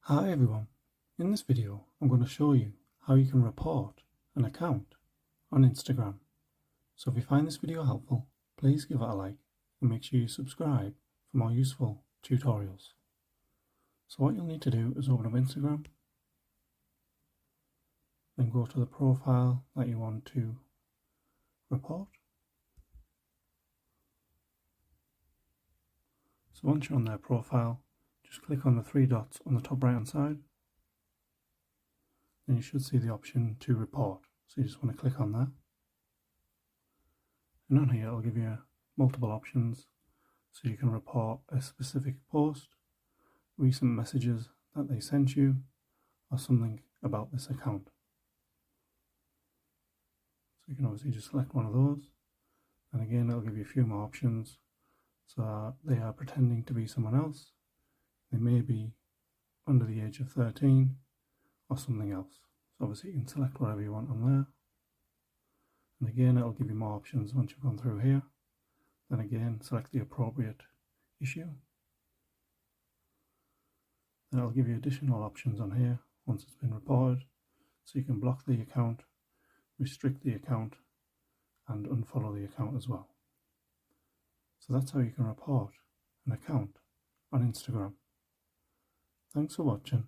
Hi everyone, in this video I'm going to show you how you can report an account on Instagram. So if you find this video helpful, please give it a like and make sure you subscribe for more useful tutorials. So what you'll need to do is open up Instagram, then go to the profile that you want to report. So once you're on their profile, just click on the three dots on the top right hand side. Then you should see the option to report. So you just want to click on that. And on here it'll give you multiple options. So you can report a specific post, recent messages that they sent you, or something about this account. So you can obviously just select one of those. And again it'll give you a few more options. So they are pretending to be someone else. They may be under the age of 13 or something else. So obviously you can select whatever you want on there. And again it'll give you more options once you've gone through here. Then again select the appropriate issue. Then it'll give you additional options on here once it's been reported. So you can block the account, restrict the account, and unfollow the account as well. So that's how you can report an account on Instagram. Thanks for watching.